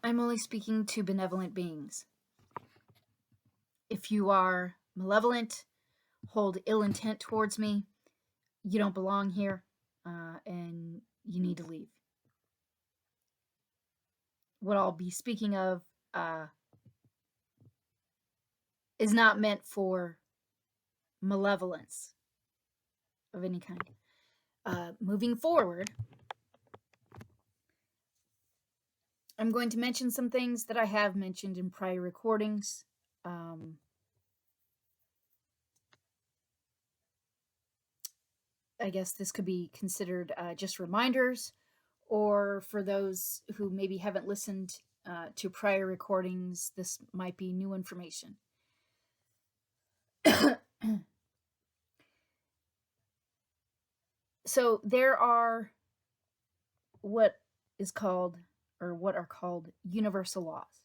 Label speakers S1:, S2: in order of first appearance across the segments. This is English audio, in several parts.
S1: I'm only speaking to benevolent beings. If you are malevolent, hold ill intent towards me, you don't belong here, and you need to leave. What I'll be speaking of is not meant for malevolence of any kind. Moving forward, I'm going to mention some things that I have mentioned in prior recordings. I guess this could be considered just reminders, or for those who maybe haven't listened to prior recordings, this might be new information. So there are what are called universal laws.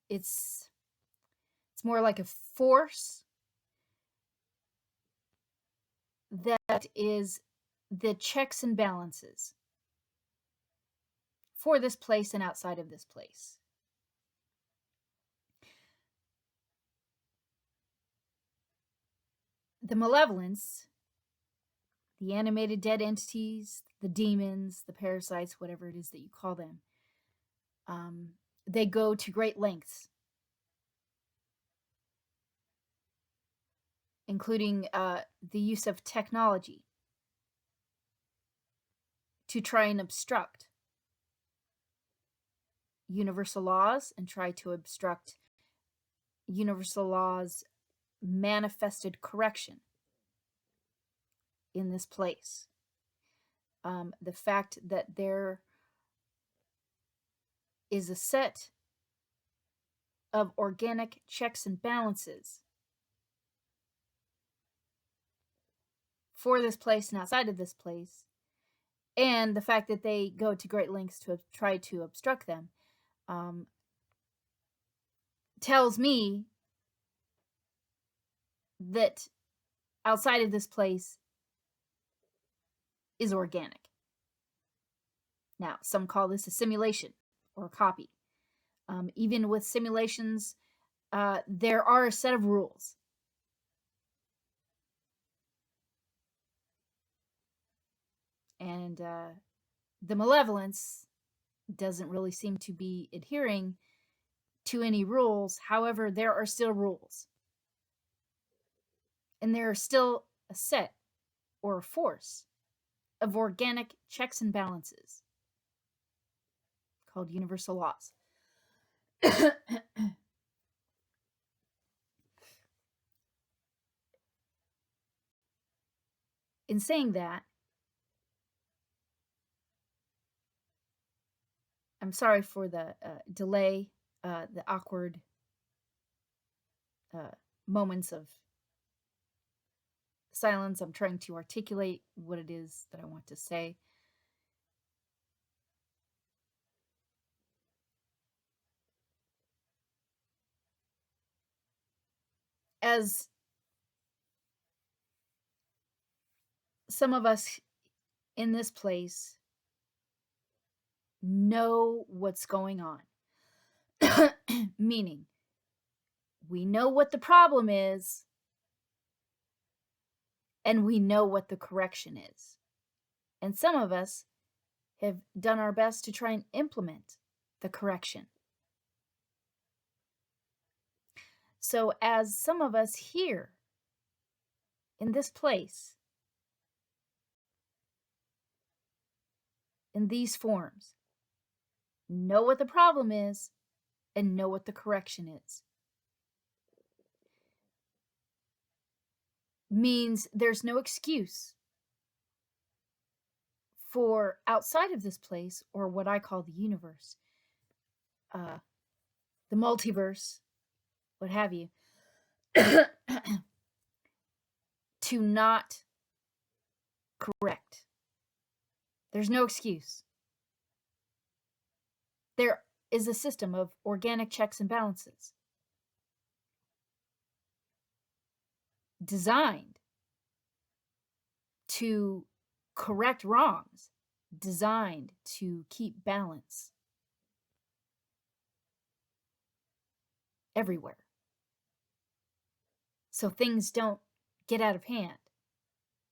S1: It's more like a force that is the checks and balances for this place and outside of this place. The malevolence, the animated dead entities, the demons, the parasites, whatever it is that you call them, they go to great lengths, including the use of technology to try and obstruct universal laws and try to obstruct universal laws' manifested correction in this place. The fact that there is a set of organic checks and balances for this place and outside of this place, and the fact that they go to great lengths to try to obstruct them, tells me that outside of this place is organic. Now, some call this a simulation or a copy. Even with simulations, there are a set of rules. And the malevolence doesn't really seem to be adhering to any rules. However, there are still rules. And there are still a set or a force of organic checks and balances called universal laws. In saying that, I'm sorry for the delay, the awkward moments of silence. I'm trying to articulate what it is that I want to say. As some of us in this place know what's going on, meaning we know what the problem is and we know what the correction is. And some of us have done our best to try and implement the correction. So as some of us here in this place, in these forms, know what the problem is and know what the correction is, means there's no excuse for outside of this place, or what I call the universe, the multiverse, what have you, to not correct. There's no excuse. There is a system of organic checks and balances designed to correct wrongs, designed to keep balance everywhere. So things don't get out of hand,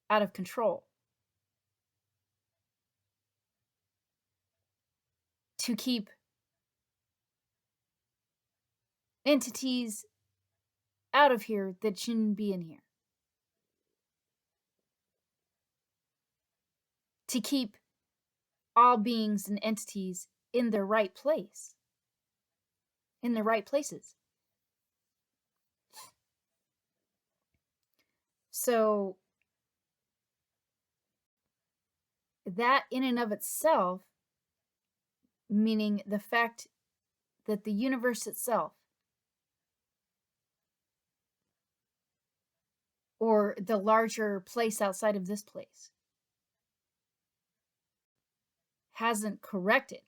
S1: out of control. To keep entities out of here that shouldn't be in here. To keep all beings and entities in their right place, in their right places. So that in and of itself, meaning the fact that the universe itself, or the larger place outside of this place, hasn't corrected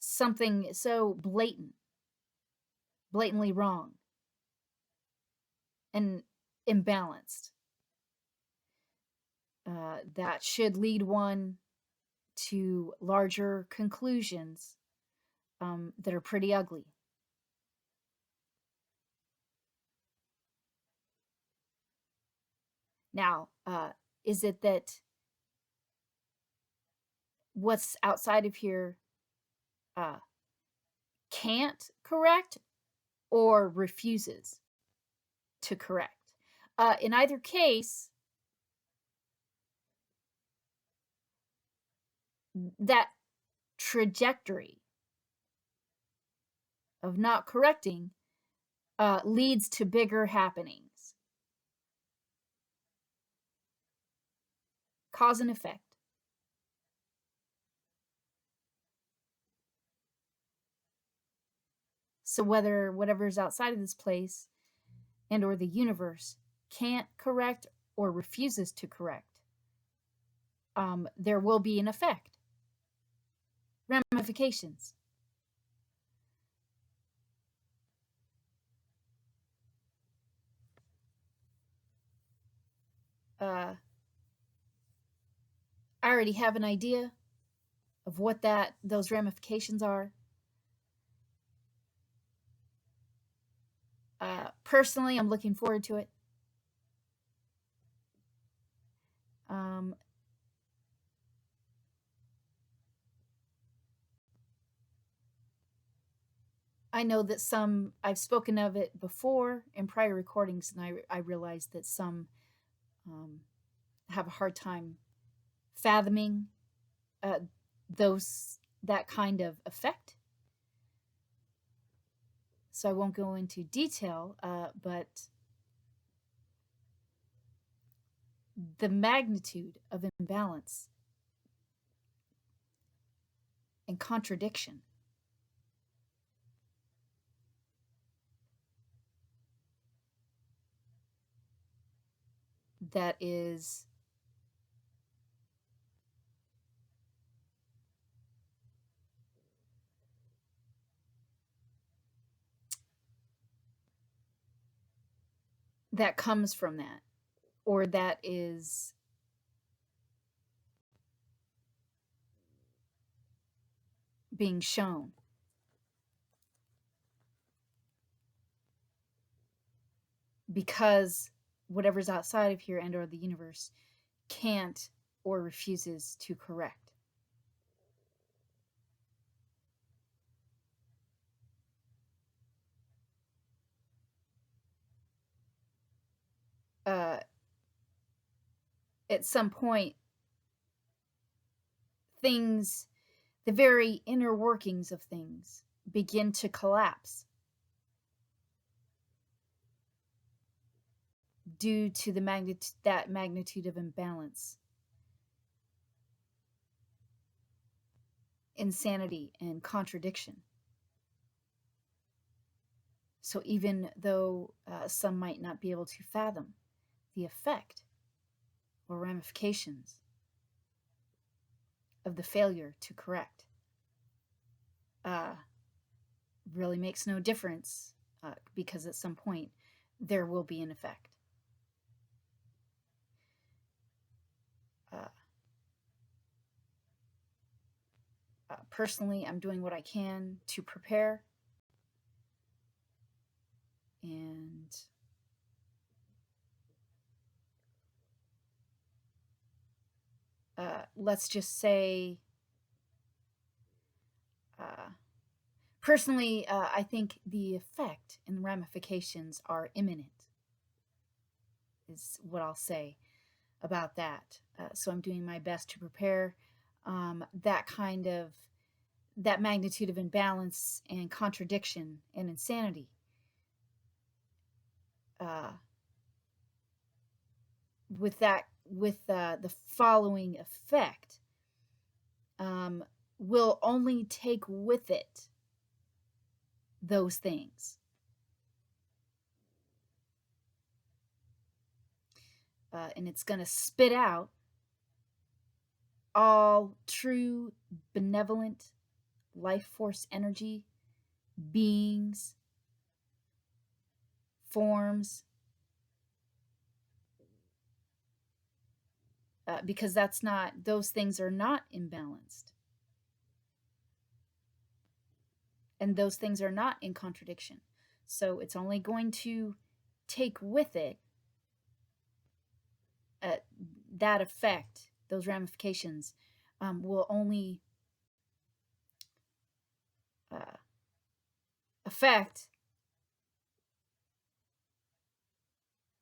S1: something so blatantly wrong and imbalanced, that should lead one to larger conclusions that are pretty ugly. Now, is it that what's outside of here can't correct or refuses to correct? In either case, that trajectory of not correcting leads to bigger happenings. Cause and effect. So whether whatever's outside of this place and or the universe can't correct or refuses to correct, there will be an effect. Ramifications. I already have an idea of what those ramifications are. Personally, I'm looking forward to it. I know that some, I've spoken of it before in prior recordings, and I realized that some have a hard time fathoming that kind of effect. So I won't go into detail, but the magnitude of imbalance and contradiction that is that comes from that, or that is being shown. Because whatever's outside of here and or the universe can't or refuses to correct. At some point, things, the very inner workings of things, begin to collapse due to the magnitude of imbalance, insanity, and contradiction. So even though some might not be able to fathom the effect or ramifications of the failure to correct, really makes no difference, because at some point there will be an effect. Personally, I'm doing what I can to prepare, and let's just say, personally, I think the effect and ramifications are imminent, is what I'll say about that. So I'm doing my best to prepare that magnitude of imbalance and contradiction and insanity. With the following effect, will only take with it those things. And it's going to spit out all true, benevolent, life force energy, beings, forms, because those things are not imbalanced. And those things are not in contradiction. So it's only going to take with it that effect, those ramifications, will only affect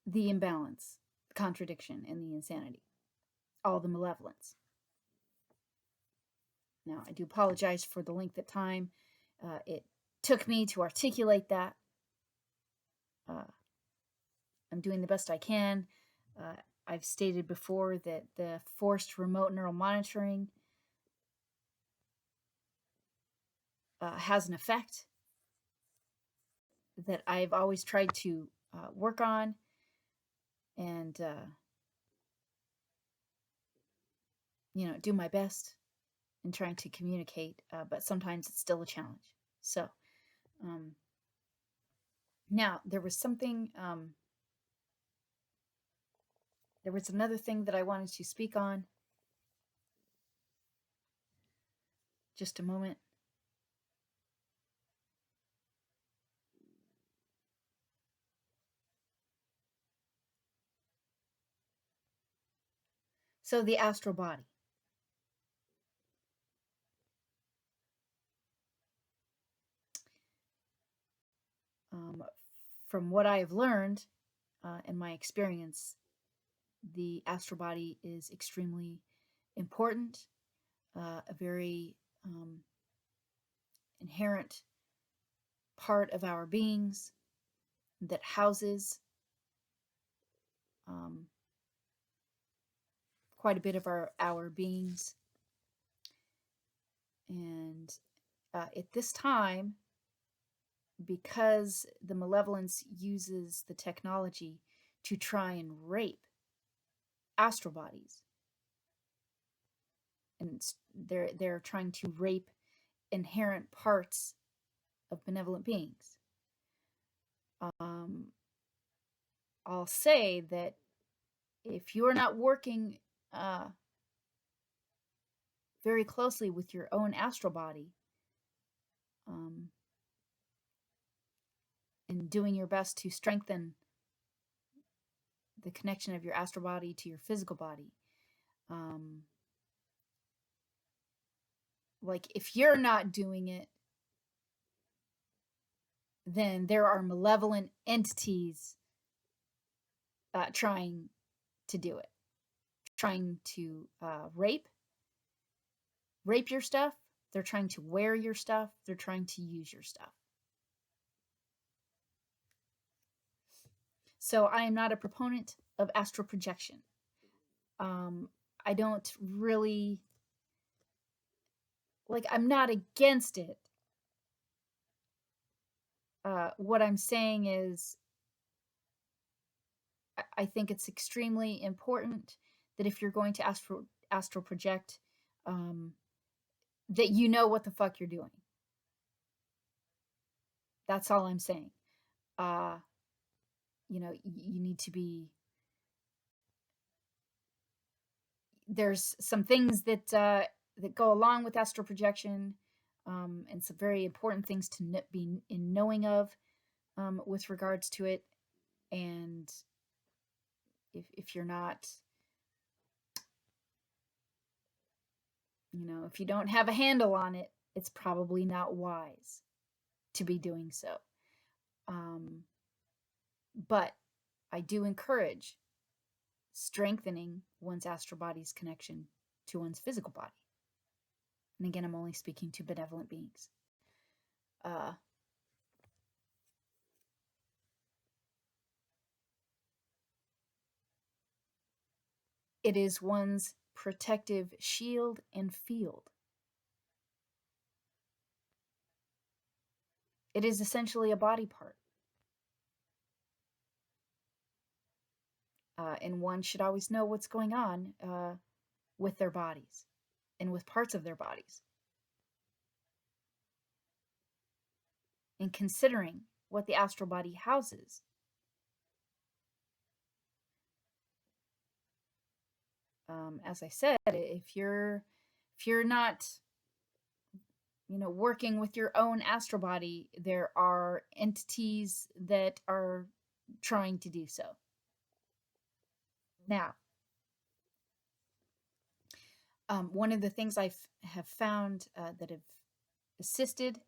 S1: the imbalance, the contradiction, and the insanity, all the malevolence. Now, I do apologize for the length of time it took me to articulate that. I'm doing the best I can. I've stated before that the forced remote neural monitoring has an effect that I've always tried to work on, and do my best in trying to communicate, but sometimes it's still a challenge. So now there was another thing that I wanted to speak on. Just a moment. So the astral body. From what I have learned in my experience, the astral body is extremely important, a very inherent part of our beings that houses quite a bit of our beings. And at this time, because the malevolence uses the technology to try and rape astral bodies, and they're trying to rape inherent parts of benevolent beings. I'll say that if you're not working very closely with your own astral body, and doing your best to strengthen the connection of your astral body to your physical body, like if you're not doing it, then there are malevolent entities trying to do it, trying to rape your stuff. They're trying to wear your stuff. They're trying to use your stuff. So I am not a proponent of astral projection. I don't really, I'm not against it. What I'm saying is, I think it's extremely important that if you're going to astral project, that you know what the fuck you're doing. That's all I'm saying. You need to be. There's some things that that go along with astral projection, and some very important things to be in knowing of with regards to it. And if you're not, if you don't have a handle on it, it's probably not wise to be doing so. But I do encourage strengthening one's astral body's connection to one's physical body. And again, I'm only speaking to benevolent beings. It is one's protective shield and field. It is essentially a body part. And one should always know what's going on with their bodies and with parts of their bodies. And considering what the astral body houses. As I said, if you're not, working with your own astral body, there are entities that are trying to do so. Now, one of the things I have found that have assisted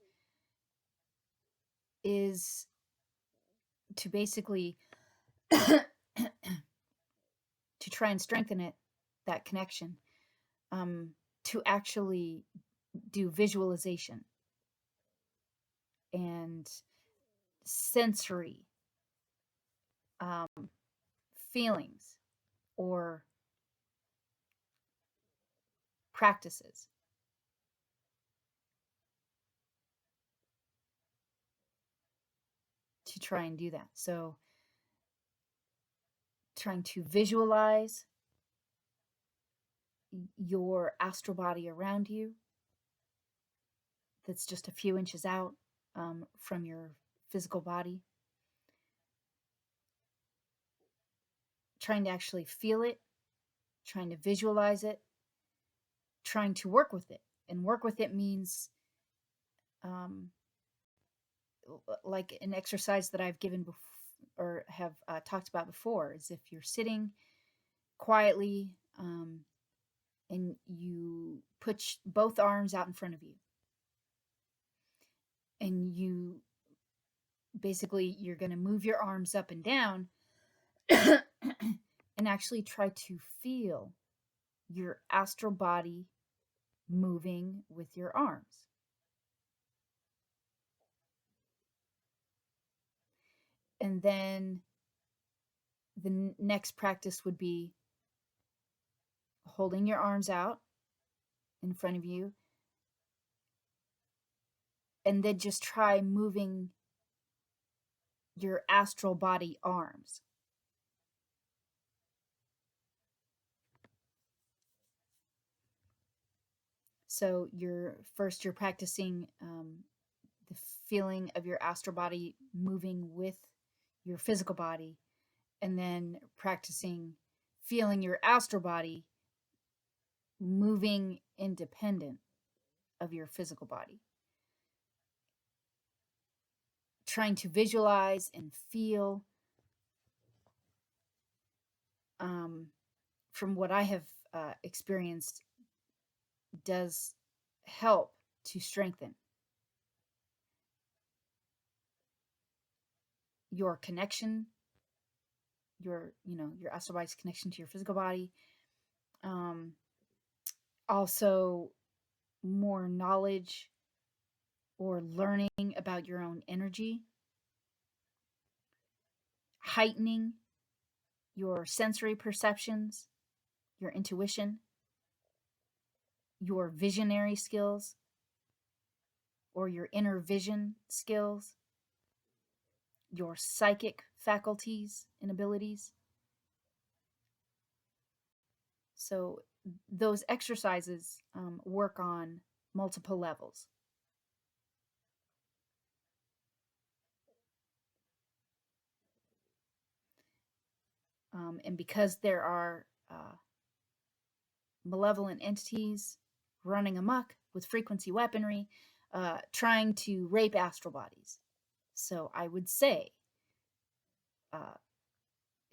S1: is to basically to try and strengthen that connection, to actually do visualization and sensory feelings or practices. To try and do that. So trying to visualize your astral body around you that's just a few inches out from your physical body. Trying to actually feel it, trying to visualize it, trying to work with it. And work with it means like an exercise that I've given before or have talked about before, is if you're sitting quietly and you put both arms out in front of you, and you're going to move your arms up and down and actually try to feel your astral body moving with your arms. And then the next practice would be holding your arms out in front of you, and then just try moving your astral body arms. So you're practicing the feeling of your astral body moving with your physical body, and then practicing feeling your astral body moving independent of your physical body. Trying to visualize and feel, from what I have experienced, does help to strengthen your connection, your astral body's connection to your physical body. Also, more knowledge or learning about your own energy, heightening your sensory perceptions, your intuition, your visionary skills, or your inner vision skills, your psychic faculties and abilities. So those exercises work on multiple levels. And because there are malevolent entities running amok with frequency weaponry, trying to rape astral bodies. So I would say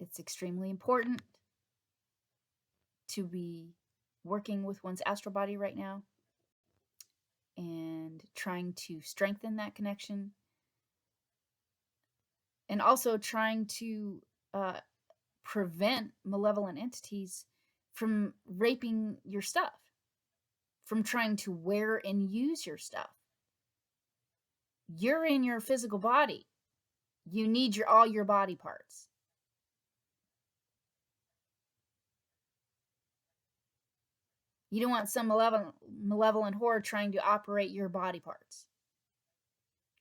S1: it's extremely important to be working with one's astral body right now and trying to strengthen that connection, and also trying to prevent malevolent entities from raping your stuff, from trying to wear and use your stuff. You're in your physical body. You need all your body parts. You don't want some malevolent horde trying to operate your body parts.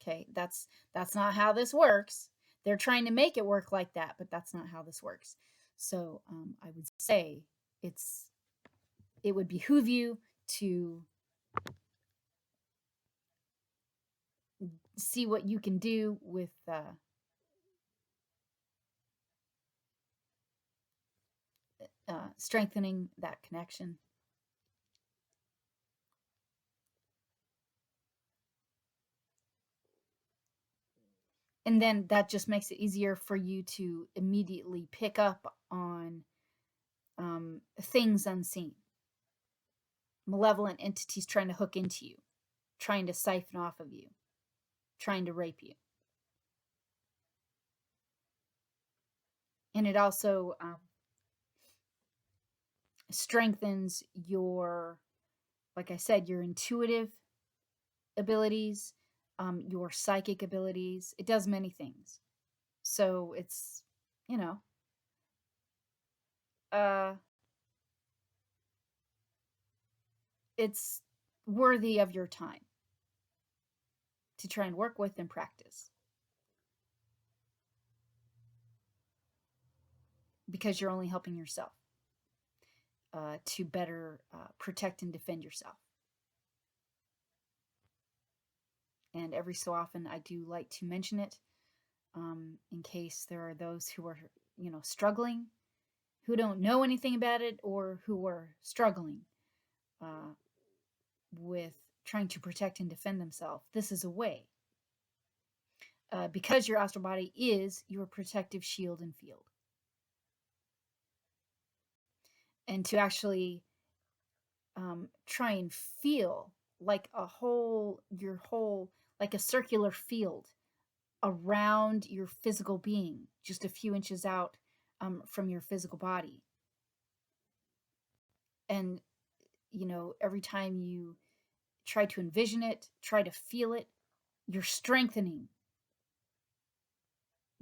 S1: Okay, that's not how this works. They're trying to make it work like that, but that's not how this works. So I would say it would behoove you to see what you can do with strengthening that connection. And then that just makes it easier for you to immediately pick up on things unseen. Malevolent entities trying to hook into you, trying to siphon off of you, trying to rape you. And it also strengthens your, like I said, your intuitive abilities, your psychic abilities. It does many things. So it's, it's worthy of your time to try and work with and practice, because you're only helping yourself to better protect and defend yourself. And every so often I do like to mention it in case there are those who are, struggling, who don't know anything about it, or who are struggling with trying to protect and defend themselves. This is a way, because your astral body is your protective shield and field. And to actually try and feel like like a circular field around your physical being, just a few inches out from your physical body. And, every time you try to envision it, try to feel it, you're strengthening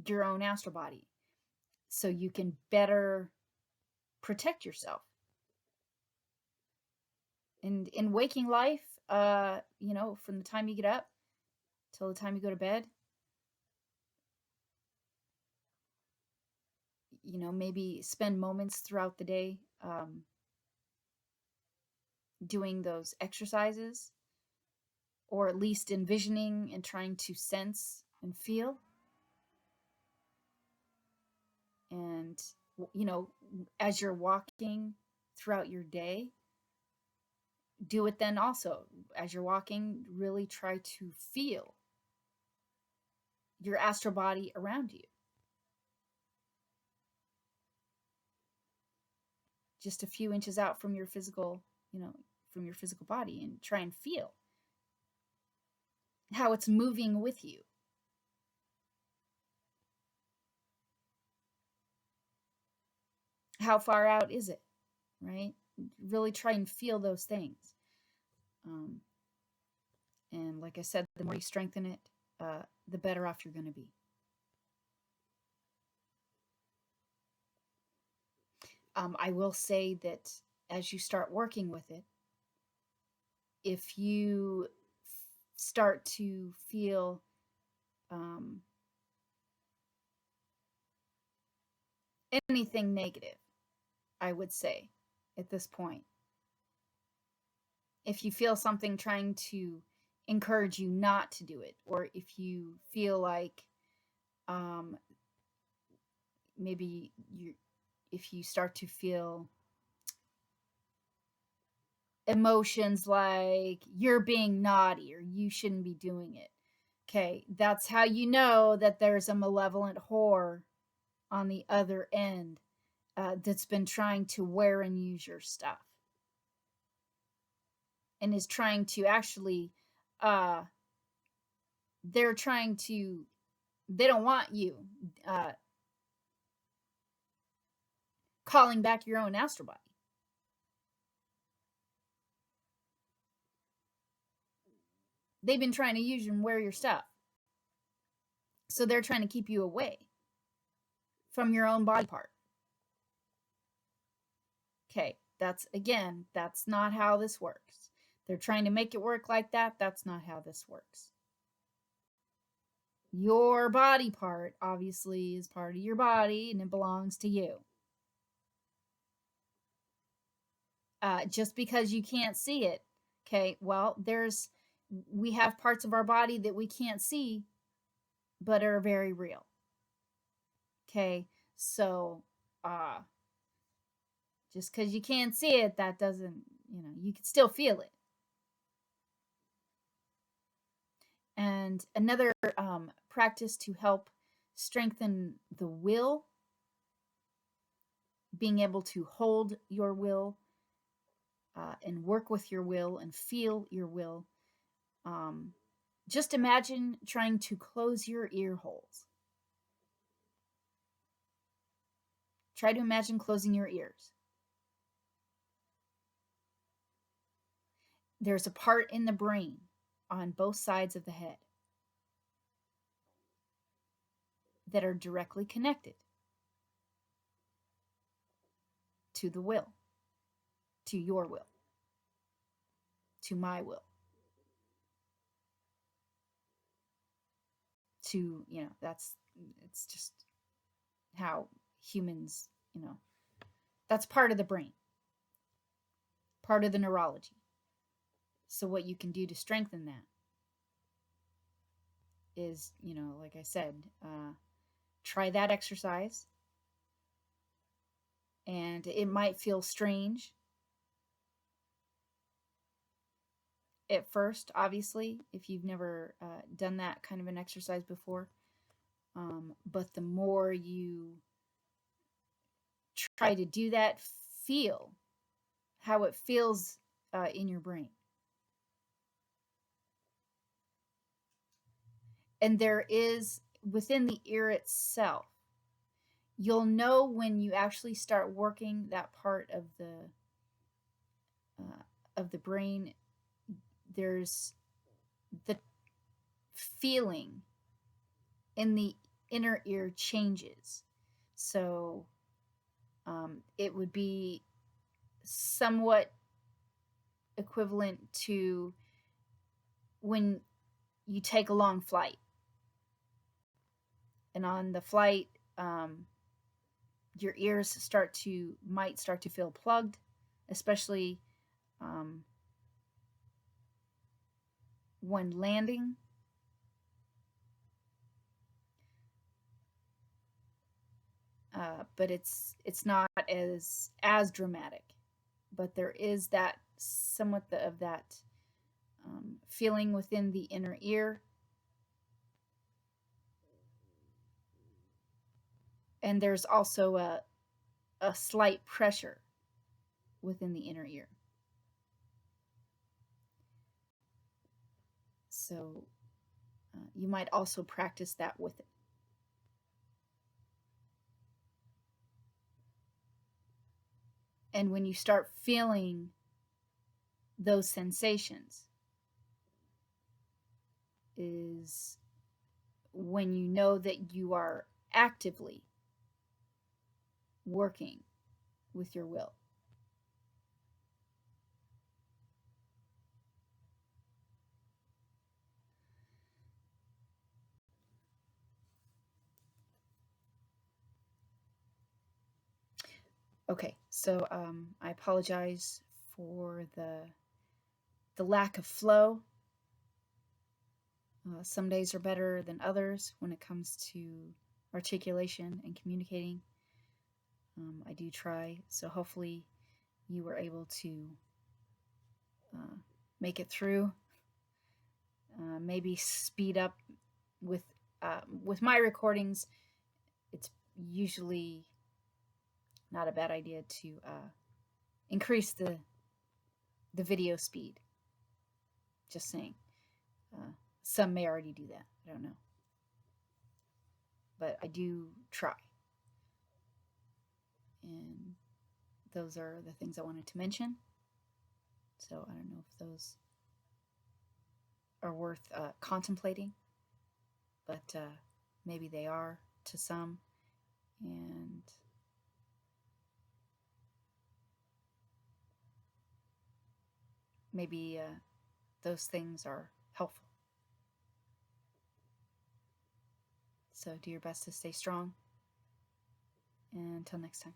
S1: your own astral body so you can better protect yourself. And in waking life, from the time you get up till the time you go to bed, maybe spend moments throughout the day doing those exercises, or at least envisioning and trying to sense and feel. And, as you're walking throughout your day, do it then also. As you're walking, really try to feel your astral body around you. Just a few inches out from your physical, from your physical body, and try and feel how it's moving with you. How far out is it, right? Really try and feel those things. And like I said, the more you strengthen it, the better off you're going to be. I will say that as you start working with it, if you start to feel anything negative, I would say at this point, if you feel something trying to encourage you not to do it, or if you feel like if you start to feel emotions like you're being naughty or you shouldn't be doing it. Okay, that's how you know that there's a malevolent whore on the other end that's been trying to wear and use your stuff and is trying to actually, uh, they're trying to, they don't want you calling back your own astral body. They've been trying to use you and wear your stuff. So they're trying to keep you away from your own body part. Okay, that's not how this works. They're trying to make it work like that. That's not how this works. Your body part, obviously, is part of your body and it belongs to you. Just because you can't see it, okay, well, we have parts of our body that we can't see, but are very real. Okay, so just because you can't see it, that doesn't, you can still feel it. And another practice to help strengthen the will, being able to hold your will and work with your will and feel your will. Just imagine trying to close your ear holes. Try to imagine closing your ears. There's a part in the brain on both sides of the head that are directly connected to the will, to your will, to my will, to, it's just how humans, that's part of the brain, part of the neurology. So what you can do to strengthen that is, like I said, try that exercise. And it might feel strange at first, obviously, if you've never done that kind of an exercise before. But the more you try to do that, feel how it feels in your brain. And there is, within the ear itself, you'll know when you actually start working that part of the brain. There's the feeling in the inner ear changes. So it would be somewhat equivalent to when you take a long flight. And on the flight, your ears might start to feel plugged, especially when landing. But it's not as dramatic. But there is that somewhat of that feeling within the inner ear. And there's also a slight pressure within the inner ear. So you might also practice that with it. And when you start feeling those sensations is when you know that you are actively working with your will. Okay, so I apologize for the lack of flow. Some days are better than others when it comes to articulation and communicating. I do try, so hopefully you were able to make it through. Maybe speed up with my recordings. It's usually not a bad idea to increase the video speed. Just saying. Some may already do that. I don't know. But I do try. And those are the things I wanted to mention. So I don't know if those are worth contemplating, but maybe they are to some. And maybe those things are helpful. So do your best to stay strong. And until next time.